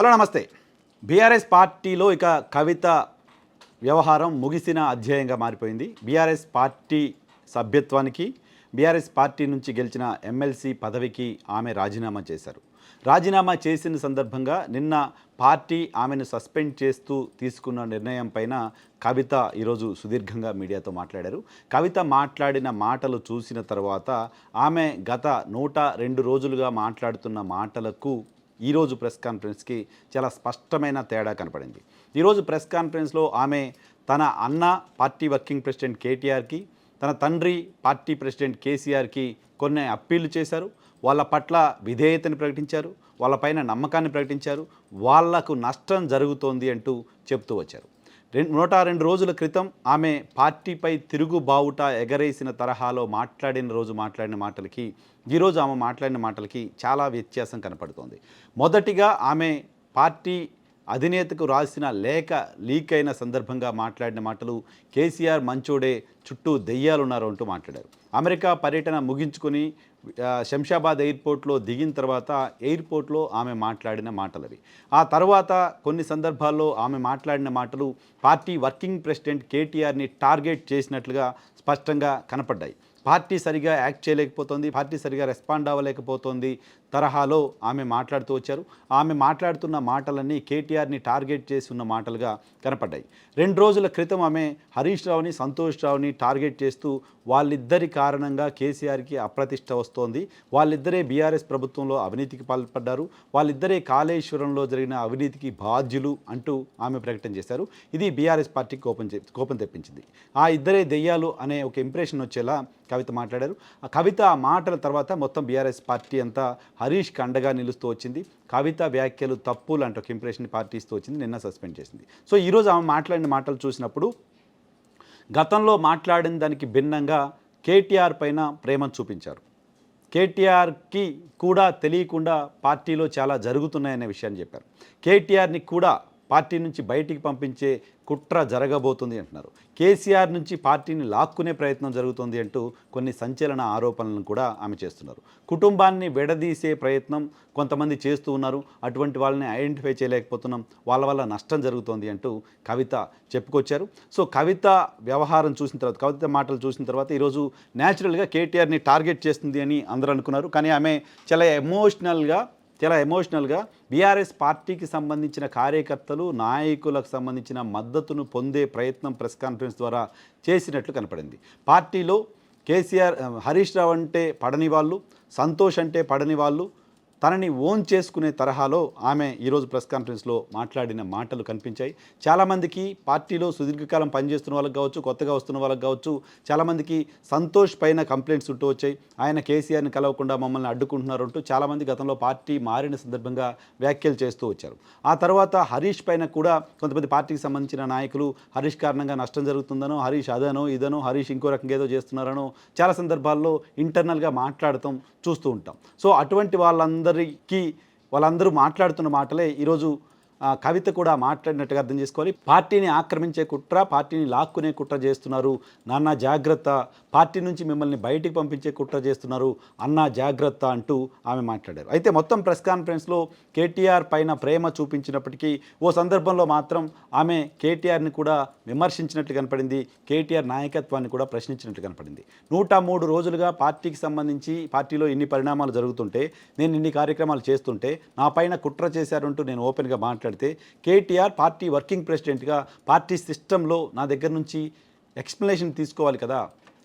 Hello నమస్తే. BRS పార్టీలో ఇక కవిత వ్యవహారం ముగిసిన అధ్యాయంగా మారిపోయింది. బీఆర్ఎస్ పార్టీ సభ్యత్వానికి, బీఆర్ఎస్ పార్టీ నుంచి గెలిచిన ఎమ్మెల్సీ పదవికి ఆమె రాజీనామా చేశారు. రాజీనామా చేసిన సందర్భంగా నిన్న పార్టీ ఆమెను సస్పెండ్ చేస్తూ తీసుకున్న నిర్ణయం పైన కవిత ఈరోజు సుదీర్ఘంగా మీడియాతో మాట్లాడారు. కవిత మాట్లాడిన మాటలు చూసిన తర్వాత ఆమె గత 102 రోజులుగా మాట్లాడుతున్న మాటలకు ఈరోజు ప్రెస్ కాన్ఫరెన్స్కి చాలా స్పష్టమైన తేడా కనపడింది. ఈరోజు ప్రెస్ కాన్ఫరెన్స్లో ఆమె తన అన్న పార్టీ వర్కింగ్ ప్రెసిడెంట్ కేటీఆర్కి, తన తండ్రి పార్టీ ప్రెసిడెంట్ కేసీఆర్కి కొన్ని అప్పీళ్లు చేశారు. వాళ్ళ పట్ల విధేయతని ప్రకటించారు, వాళ్ళపైన నమ్మకాన్ని ప్రకటించారు, వాళ్లకు నష్టం జరుగుతోంది అంటూ చెప్తూ వచ్చారు. 102 రోజుల క్రితం ఆమె పార్టీపై తిరుగుబావుట ఎగరేసిన తరహాలో మాట్లాడిన మాటలకి ఈరోజు ఆమె మాట్లాడిన మాటలకి చాలా వ్యత్యాసం కనపడుతోంది. మొదటిగా ఆమె పార్టీ అధినేతకు రాసిన లేఖ లీక్ అయిన సందర్భంగా మాట్లాడిన మాటలు కేసీఆర్ మంచోడే, చుట్టూ దెయ్యాలున్నారు అంటూ మాట్లాడారు. అమెరికా పర్యటన ముగించుకొని శంషాబాద్ ఎయిర్పోర్ట్లో దిగిన తర్వాత ఎయిర్పోర్ట్లో ఆమె మాట్లాడిన మాటలవి. ఆ తర్వాత కొన్ని సందర్భాల్లో ఆమె మాట్లాడిన మాటలు పార్టీ వర్కింగ్ ప్రెసిడెంట్ కేటీఆర్ని టార్గెట్ చేసినట్లుగా స్పష్టంగా కనపడ్డాయి. పార్టీ సరిగా యాక్ట్ చేయలేకపోతుంది, పార్టీ సరిగా రెస్పాండ్ అవ్వలేకపోతుంది తరహాలో ఆమె మాట్లాడుతూ వచ్చారు. ఆమె మాట్లాడుతున్న మాటలన్నీ కేటీఆర్ని టార్గెట్ చేసి ఉన్న మాటలుగా కనపడ్డాయి. 2 రోజుల క్రితం ఆమె హరీష్ రావుని, సంతోష్ రావుని టార్గెట్ చేస్తూ వాళ్ళిద్దరి కారణంగా కేసీఆర్కి అప్రతిష్ట వస్తోంది, వాళ్ళిద్దరే బీఆర్ఎస్ ప్రభుత్వంలో అవినీతికి పాల్పడ్డారు, వాళ్ళిద్దరే కాళేశ్వరంలో జరిగిన అవినీతికి బాధ్యులు అంటూ ఆమె ప్రకటన చేశారు. ఇది బీఆర్ఎస్ పార్టీకి కోపం తెప్పించింది. ఆ ఇద్దరే దెయ్యాలు అనే ఒక ఇంప్రెషన్ వచ్చేలా కవిత మాట్లాడారు. ఆ కవిత ఆ మాటల తర్వాత మొత్తం బీఆర్ఎస్ పార్టీ అంతా హరీష్కి అండగా నిలుస్తూ వచ్చింది. కవిత వ్యాఖ్యలు తప్పులు అంటే ఒక ఇంప్రెషన్ పార్టీ ఇస్తూ వచ్చింది, నిన్న సస్పెండ్ చేసింది. సో ఈరోజు ఆమె మాట్లాడిన మాటలు చూసినప్పుడు గతంలో మాట్లాడిన దానికి భిన్నంగా కేటీఆర్ పైన ప్రేమను చూపించారు. కేటీఆర్కి కూడా తెలియకుండా పార్టీలో చాలా జరుగుతున్నాయనే విషయాన్ని చెప్పారు. కేటీఆర్ని కూడా పార్టీ నుంచి బయటికి పంపించే కుట్ర జరగబోతుంది అంటున్నారు. కేసీఆర్ నుంచి పార్టీని లాక్కునే ప్రయత్నం జరుగుతుంది అంటూ కొన్ని సంచలన ఆరోపణలను కూడా ఆమె చేస్తున్నారు. కుటుంబాన్ని విడదీసే ప్రయత్నం కొంతమంది చేస్తూ ఉన్నారు, అటువంటి వాళ్ళని ఐడెంటిఫై చేయలేకపోతున్నాం, వాళ్ళ వల్ల నష్టం జరుగుతోంది అంటూ కవిత చెప్పుకొచ్చారు. సో కవిత వ్యవహారం చూసిన తర్వాత, కవిత మాటలు చూసిన తర్వాత ఈరోజు న్యాచురల్గా కేటీఆర్ని టార్గెట్ చేస్తుంది అని అందరూ అనుకున్నారు. కానీ ఆమె చాలా ఎమోషనల్గా బీఆర్ఎస్ పార్టీకి సంబంధించిన కార్యకర్తలు, నాయకులకు సంబంధించిన మద్దతును పొందే ప్రయత్నం ప్రెస్ కాన్ఫరెన్స్ ద్వారా చేసినట్లు కనపడింది. పార్టీలో కేసీఆర్, హరీష్ రావు అంటే పడని వాళ్ళు, సంతోష్ అంటే పడని వాళ్ళు తనని ఓన్ చేసుకునే తరహాలో ఆమె ఈరోజు ప్రెస్ కాన్ఫరెన్స్లో మాట్లాడిన మాటలు కనిపించాయి. చాలామందికి పార్టీలో సుదీర్ఘకాలం పనిచేస్తున్న వాళ్ళకి కావచ్చు, కొత్తగా వస్తున్న వాళ్ళకి కావచ్చు, చాలామందికి సంతోష్ పైన కంప్లైంట్స్ ఉంటూ వచ్చాయి. ఆయన కేసీఆర్ని కలవకుండా మమ్మల్ని అడ్డుకుంటున్నారు అంటూ చాలామంది గతంలో పార్టీ మారిన సందర్భంగా వ్యాఖ్యలు చేస్తూ వచ్చారు. ఆ తర్వాత హరీష్ పైన కూడా కొంతమంది పార్టీకి సంబంధించిన నాయకులు హరీష్ కారణంగా నష్టం జరుగుతుందనో, హరీష్ అదనో ఇదనో, హరీష్ ఇంకో రకంగా ఏదో చేస్తున్నారనో చాలా సందర్భాల్లో ఇంటర్నల్గా మాట్లాడటం చూస్తూ ఉంటాం. సో అటువంటి వాళ్ళందరూ మాట్లాడుతున్న మాటలే ఈరోజు కవిత కూడా మాట్లాడినట్టుగా అర్థం చేసుకోవాలి. పార్టీని ఆక్రమించే కుట్ర, పార్టీని లాక్కునే కుట్ర చేస్తున్నారు, నాన్న జాగ్రత్త, పార్టీ నుంచి మిమ్మల్ని బయటికి పంపించే కుట్ర చేస్తున్నారు, అన్న జాగ్రత్త అంటూ ఆమె మాట్లాడారు. అయితే మొత్తం ప్రెస్ కాన్ఫరెన్స్లో కేటీఆర్ పైన ప్రేమ చూపించినప్పటికీ ఓ సందర్భంలో మాత్రం ఆమె కేటీఆర్ని కూడా విమర్శించినట్లు కనపడింది, కేటీఆర్ నాయకత్వాన్ని కూడా ప్రశ్నించినట్లు కనపడింది. 103 రోజులుగా పార్టీకి సంబంధించి పార్టీలో ఇన్ని పరిణామాలు జరుగుతుంటే, నేను ఇన్ని కార్యక్రమాలు చేస్తుంటే నా పైన కుట్ర చేశారంటూ నేను ఓపెన్గా మాట్లాడితే కేటీఆర్ పార్టీ వర్కింగ్ ప్రెసిడెంట్గా పార్టీ సిస్టంలో నా దగ్గర నుంచి ఎక్స్ప్లెనేషన్ తీసుకోవాలి కదా,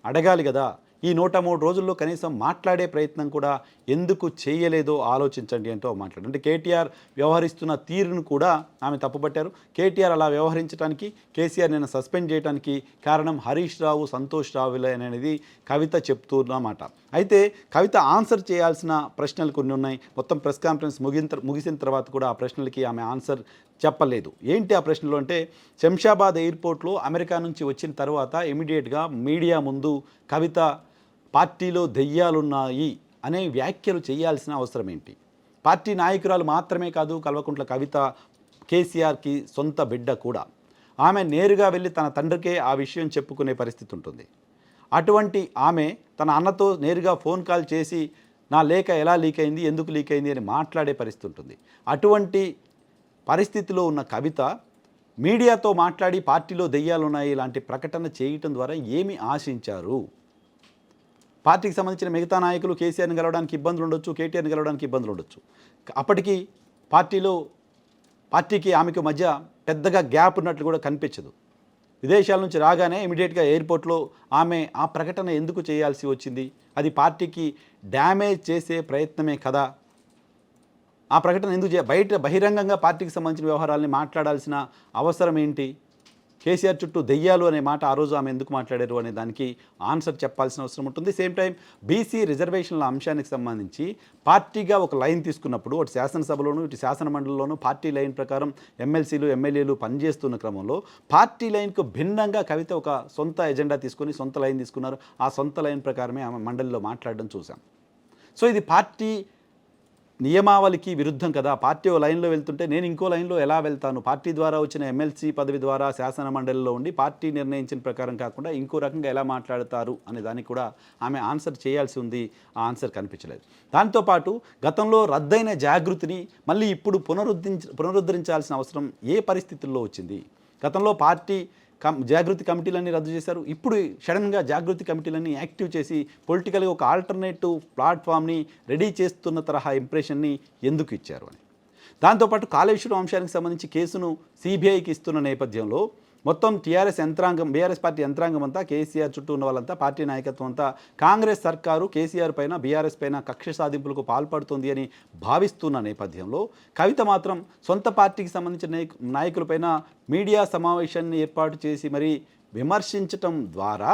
అడగాలి కదా. ఈ 103 రోజుల్లో కనీసం మాట్లాడే ప్రయత్నం కూడా ఎందుకు చేయలేదో ఆలోచించండి అంటూ మాట్లాడారు. అంటే కేటీఆర్ వ్యవహరిస్తున్న తీరును కూడా ఆమె తప్పుపట్టారు. కేటీఆర్ అలా వ్యవహరించడానికి, కేసీఆర్ నేను సస్పెండ్ చేయడానికి కారణం హరీష్ రావు, సంతోష్ రావులే అనేది కవిత చెప్తున్నమాట. అయితే కవిత ఆన్సర్ చేయాల్సిన ప్రశ్నలు కొన్ని ఉన్నాయి. మొత్తం ప్రెస్ కాన్ఫరెన్స్ ముగిసిన తర్వాత కూడా ఆ ప్రశ్నలకి ఆమె ఆన్సర్ చెప్పలేదు. ఏంటి ఆ ప్రశ్నలు అంటే, శంషాబాద్ ఎయిర్పోర్ట్లో అమెరికా నుంచి వచ్చిన తర్వాత ఇమీడియట్గా మీడియా ముందు కవిత పార్టీలో దెయ్యాలున్నాయి అనే వ్యాఖ్యలు చేయాల్సిన అవసరం ఏంటి? పార్టీ నాయకురాలు మాత్రమే కాదు కల్వకుంట్ల కవిత, కేసీఆర్కి సొంత బిడ్డ కూడా. ఆమె నేరుగా వెళ్ళి తన తండ్రికే ఆ విషయం చెప్పుకునే పరిస్థితి ఉంటుంది. అటువంటి ఆమె తన అన్నతో నేరుగా ఫోన్ కాల్ చేసి నా లేఖ ఎలా లీక్ అయింది, ఎందుకు లీక్ అయింది అని మాట్లాడే పరిస్థితి ఉంటుంది. అటువంటి పరిస్థితిలో ఉన్న కవిత మీడియాతో మాట్లాడి పార్టీలో దెయ్యాలున్నాయి ఇలాంటి ప్రకటన చేయటం ద్వారా ఏమి ఆశించారు? పార్టీకి సంబంధించిన మిగతా నాయకులు కేసీఆర్ని గెలవడానికి ఇబ్బందులు ఉండొచ్చు, కేటీఆర్ని గెలవడానికి ఇబ్బందులు ఉండొచ్చు. అప్పటికి పార్టీకి ఆమెకు మధ్య పెద్దగా గ్యాప్ ఉన్నట్లు కూడా కనిపించదు. విదేశాల నుంచి రాగానే ఇమీడియట్గా ఎయిర్పోర్ట్లో ఆమె ఆ ప్రకటన ఎందుకు చేయాల్సి వచ్చింది? అది పార్టీకి డ్యామేజ్ చేసే ప్రయత్నమే కదా. ఆ ప్రకటన ఎందుకు బహిరంగంగా పార్టీకి సంబంధించిన వ్యవహారాలని మాట్లాడాల్సిన అవసరం ఏంటి? కేసీఆర్ చుట్టూ దెయ్యాలు అనే మాట ఆ రోజు ఆమె ఎందుకు మాట్లాడారు అనే దానికి ఆన్సర్ చెప్పాల్సిన అవసరం ఉంటుంది. సేమ్ టైం బీసీ రిజర్వేషన్ల అంశానికి సంబంధించి పార్టీగా ఒక లైన్ తీసుకున్నప్పుడు అటు శాసనసభలోను ఇటు శాసన మండలిలోనూ పార్టీ లైన్ ప్రకారం ఎమ్మెల్సీలు ఎమ్మెల్యేలు పనిచేస్తున్న క్రమంలో పార్టీ లైన్కు భిన్నంగా కవిత ఒక సొంత ఎజెండా తీసుకొని సొంత లైన్ తీసుకున్నారు. ఆ సొంత లైన్ ప్రకారమే ఆమె మండలిలో మాట్లాడడం చూసాం. సో ఇది పార్టీ నియమావళికి విరుద్ధం కదా. పార్టీ ఓ లైన్లో వెళ్తుంటే నేను ఇంకో లైన్లో ఎలా వెళ్తాను? పార్టీ ద్వారా వచ్చిన ఎమ్మెల్సీ పదవి ద్వారా శాసన మండలిలో ఉండి పార్టీ నిర్ణయించిన ప్రకారం కాకుండా ఇంకో రకంగా ఎలా మాట్లాడతారు అనే దానికి కూడా ఆమె ఆన్సర్ చేయాల్సి ఉంది. ఆ ఆన్సర్ కనిపించలేదు. దాంతోపాటు గతంలో రద్దయిన జాగృతిని మళ్ళీ ఇప్పుడు పునరుద్ధరించాల్సిన అవసరం ఏ పరిస్థితుల్లో వచ్చింది? గతంలో పార్టీ జాగృతి కమిటీలన్నీ రద్దు చేశారు. ఇప్పుడు సడన్గా జాగృతి కమిటీలన్నీ యాక్టివ్ చేసి పొలిటికల్గా ఒక ఆల్టర్నేటివ్ ప్లాట్ఫామ్ని రెడీ చేస్తున్న తరహా ఇంప్రెషన్ని ఎందుకు ఇచ్చారు అని. దాంతోపాటు కాళేశ్వరం అంశానికి సంబంధించి కేసును సిబిఐకి ఇస్తున్న నేపథ్యంలో మొత్తం బీఆర్ఎస్ పార్టీ యంత్రాంగం అంతా, కేసీఆర్ చుట్టూ ఉన్న వాళ్ళంతా, పార్టీ నాయకత్వం అంతా కాంగ్రెస్ సర్కారు కేసీఆర్ పైన బీఆర్ఎస్ పైన కక్ష సాధింపులకు పాల్పడుతుంది అని భావిస్తున్న నేపథ్యంలో కవిత మాత్రం సొంత పార్టీకి సంబంధించిన నాయకులపైన మీడియా సమావేశాన్ని ఏర్పాటు చేసి మరీ విమర్శించటం ద్వారా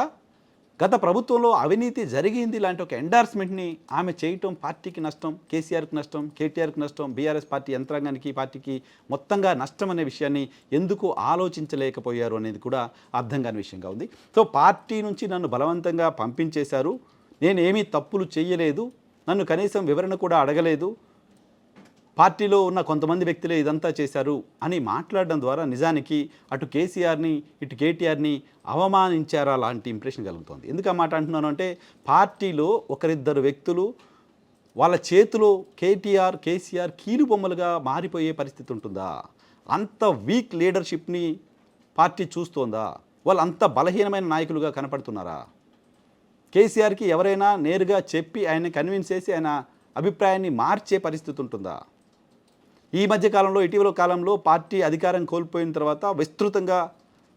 గత ప్రభుత్వంలో అవినీతి జరిగింది లాంటి ఒక ఎండార్స్మెంట్ని ఆమె చేయటం పార్టీకి నష్టం, కేసీఆర్కి నష్టం, కేటీఆర్కి నష్టం, బీఆర్ఎస్ పార్టీ యంత్రాంగానికి పార్టీకి మొత్తంగా నష్టం అనే విషయాన్ని ఎందుకు ఆలోచించలేకపోయారు అనేది కూడా అర్థం కాని విషయంగా ఉంది. సో పార్టీ నుంచి నన్ను బలవంతంగా పంపించేశారు, నేనేమీ తప్పులు చేయలేదు, నన్ను కనీసం వివరణ కూడా అడగలేదు, పార్టీలో ఉన్న కొంతమంది వ్యక్తులే ఇదంతా చేశారు అని మాట్లాడడం ద్వారా నిజానికి అటు కేసీఆర్ని ఇటు కేటీఆర్ని అవమానించారా లాంటి ఇంప్రెషన్ కలుగుతుంది. ఎందుకు ఆ మాట అంటున్నాను అంటే పార్టీలో ఒకరిద్దరు వ్యక్తులు వాళ్ళ చేతిలో కేసీఆర్ కీలుబొమ్మలుగా మారిపోయే పరిస్థితి ఉంటుందా? అంత వీక్ లీడర్షిప్ని పార్టీ చూస్తోందా? వాళ్ళు అంత బలహీనమైన నాయకులుగా కనపడుతున్నారా? కేసీఆర్కి ఎవరైనా నేరుగా చెప్పి ఆయన కన్విన్స్ చేసి ఆయన అభిప్రాయాన్ని మార్చే పరిస్థితి ఉంటుందా? ఈ మధ్య కాలంలో ఇటీవల కాలంలో పార్టీ అధికారం కోల్పోయిన తర్వాత విస్తృతంగా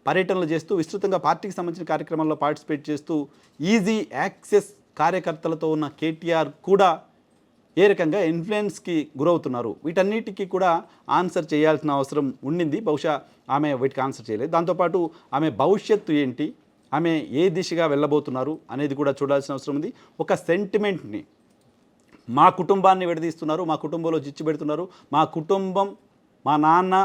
పర్యటనలు చేస్తూ విస్తృతంగా పార్టీకి సంబంధించిన కార్యక్రమాల్లో పార్టిసిపేట్ చేస్తూ ఈజీ యాక్సెస్ కార్యకర్తలతో ఉన్న కేటీఆర్ కూడా ఏ రకంగా ఇన్ఫ్లుయెన్స్కి గురవుతున్నారు? వీటన్నిటికీ కూడా ఆన్సర్ చేయాల్సిన అవసరం ఉండింది. బహుశా ఆమె వీటికి ఆన్సర్ చేయలేదు. దాంతోపాటు ఆమె భవిష్యత్తు ఏంటి, ఆమె ఏ దిశగా వెళ్ళబోతున్నారు అనేది కూడా చూడాల్సిన అవసరం ఉంది. ఒక సెంటిమెంట్ని మా కుటుంబాన్ని విడదీస్తున్నారు, మా కుటుంబంలో చిచ్చు పెడుతున్నారు, మా కుటుంబం మా నాన్న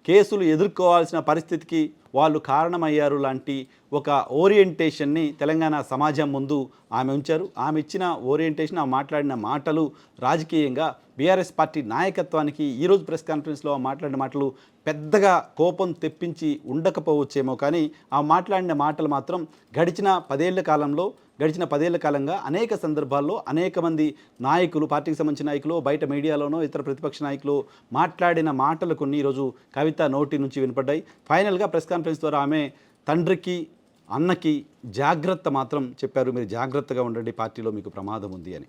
కేసులు ఎదుర్కోవాల్సిన పరిస్థితికి వాళ్ళు కారణమయ్యారు లాంటి ఒక ఓరియంటేషన్ని తెలంగాణ సమాజం ముందు ఆమె ఉంచారు. ఆమె ఇచ్చిన ఓరియంటేషన్, ఆమె మాట్లాడిన మాటలు రాజకీయంగా బీఆర్ఎస్ పార్టీ నాయకత్వానికి ఈరోజు ప్రెస్ కాన్ఫరెన్స్లో మాట్లాడిన మాటలు పెద్దగా కోపం తెప్పించి ఉండకపోవచ్చేమో, కానీ ఆ మాట్లాడిన మాటలు మాత్రం గడిచిన 10 ఏళ్ల కాలంగా అనేక సందర్భాల్లో అనేక మంది నాయకులు, పార్టీకి సంబంధించిన నాయకులు, బయట మీడియాలోనో ఇతర ప్రతిపక్ష నాయకులు మాట్లాడిన మాటలు కొన్ని ఈరోజు కవిత నోటి నుంచి వినపడ్డాయి. ఫైనల్గా ప్రెస్ కాన్ఫరెన్స్ ద్వారా ఆమె తండ్రికి అన్నకి జాగ్రత్త మాత్రం చెప్పారు, మీరు జాగ్రత్తగా ఉండండి, పార్టీలో మీకు ప్రమాదం ఉంది అని.